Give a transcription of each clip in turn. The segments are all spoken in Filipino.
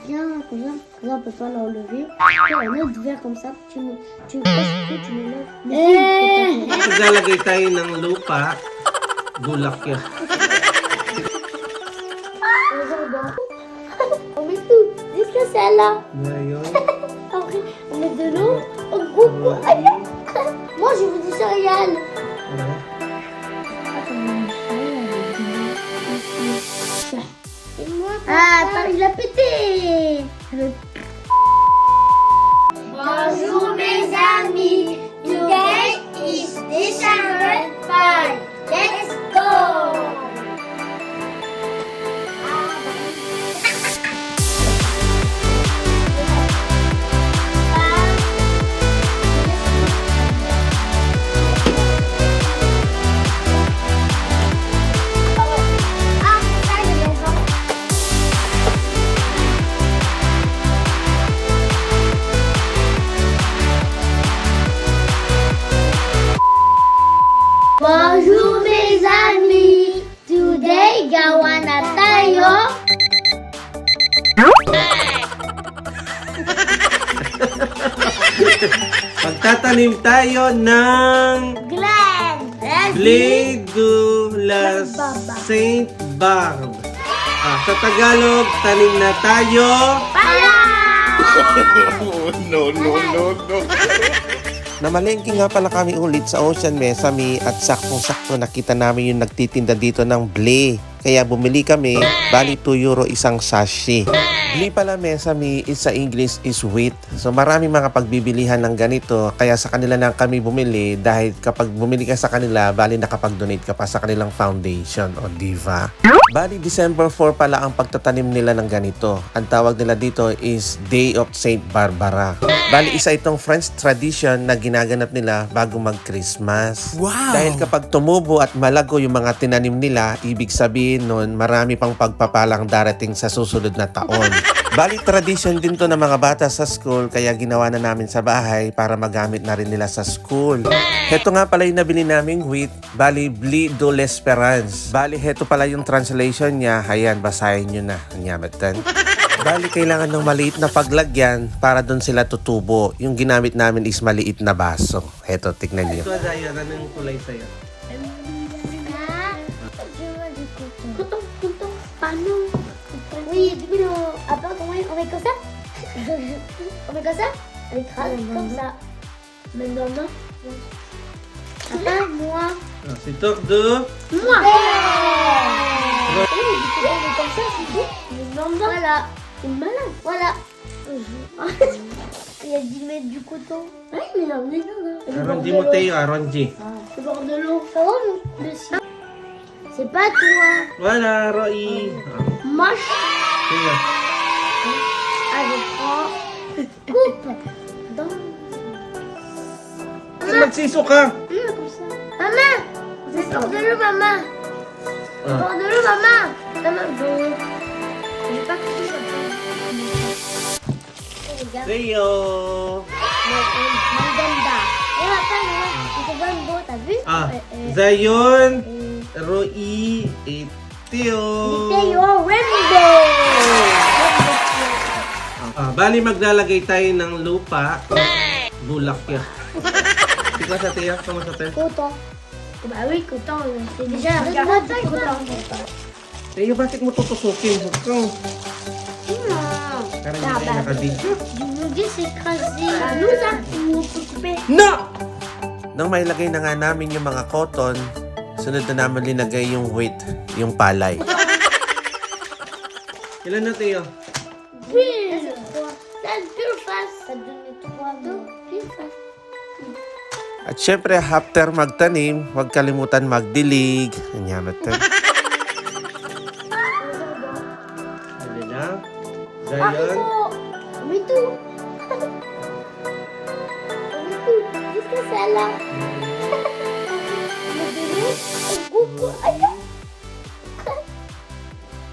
Cousin peut pas l'enlever. Un autre verre comme ça, tu passes, tu me lèves. Maglalagay tayo ng lupa. Bulak yan. On met tout, jusqu'à celle-là. Ngayon. Après, on met de l'eau. On coupe. Aïe. Moi, je veux du céréales. Ah, attends, il a pété. Bonjour mes amis. Today is December 5. Let's go. Bonjour mes amis. Today gawa na tayo. Magtatanim tayo ng Glenn. Blé de la Saint Barbe. Sa Tagalog, tanim na tayo. No. Namalengke nga pala kami ulit sa Ocean Mesami at saktong-sakto nakita namin yung nagtitinda dito ng blé. Kaya bumili kami, bali 2 euro isang sachet. Blé pala Mesami is sa English is wheat. So marami mga pagbibilihan ng ganito. Kaya sa kanila lang kami bumili dahil kapag bumili ka sa kanila, bali nakapag-donate ka pa sa kanilang foundation o diva. Bali December 4 pala ang pagtatanim nila ng ganito. Ang tawag nila dito is Day of Saint Barbara. Bali isa itong French tradition na ginaganap nila bago mag-Christmas. Wow! Dahil kapag tumubo at malago yung mga tinanim nila, ibig sabihin nun marami pang pagpapalang darating sa susunod na taon. Bali tradition din to ng mga bata sa school kaya ginawa na namin sa bahay para magamit na rin nila sa school. Heto nga pala yung nabili naming wheat, bali Blé de l'Espérance. Bali heto pala yung translation niya, ayan basahin nyo na. Anyamatan. Bali kailangan ng maliit na paglagyan para doon sila tutubo. Yung ginamit namin is maliit na baso. Heto, tignan nyo. Ito, Zaya, anong kulay sa'yo? Coton, panneau. Oui, du coup, après, comment on met comme ça? On met comme ça? On écrase comme ça. Maintenant, attends, moi. Si Tordo. Moi! Oh, du coup, on met comme ça, c'est tout. Voilà. C'est malade. Voilà. Il a dit mettre du coton. Oui, mais non, mais non. Aronji mo tayo, Aronji. Le bord de l'eau. Ça va, le sien? C'est pas toi. Wala, Roy. Moche. Tingnan. Ah, je prends. Coupe. Dans. Magsiso ka. Comme ça. Maman. C'est bord de l'eau, maman. Ah. Bord de l'eau, maman. Maman, bon. J'ai pas compris ça. Regarde. Sayo. Maganda. Et attends, c'est bon beau, t'as vu? Zayon, Roy, et Theo. Theo Rainbow. Bali maglalagay tayo ng lupa. Bulak yan. Tignan sa Theo, sama sa Theo. Coton. Bah oui, coton. C'est déjà regarde ça, coton. Theo, bakit mo tutusukin? Huwag kang. Karang hindi tayo nakabidyo. Je vous dis, c'est écrasé. Nous, ça, nous couper. No! Nang mailagay na nga namin yung mga cotton, sunod na namin linagay yung wheat, yung palay. Ilan na Theo? Oui. Ça dure face. Ça donne 3 2. Puis face. At syempre, after magtanim, huwag kalimutan magdilig. Anyamatan. Ano na? Ah, il Zayon. faut. On met tout. On met tout. Jusqu'à celle-là. On met de l'eau. On coupe. Aïe.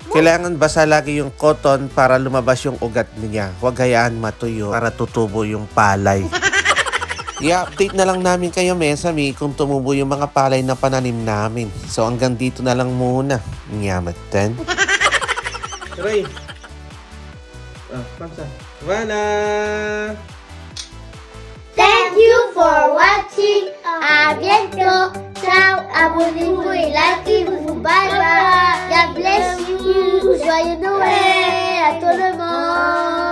Kailangan basa lagi yung cotton para lumabas yung ugat niya. Huwag hayaan matuyo para tutubo yung palay. I-update na lang namin kayo, Mesami, kung tumubo yung mga palay na pananim namin. So hanggang dito na lang muna. Nyamatan. Roy, Kamsa. Wala! Thank you for watching. À bientôt. Ciao. Abonnez-vous et likez-vous. Bye bye. God bless you. Joyeux Noël à tout le monde.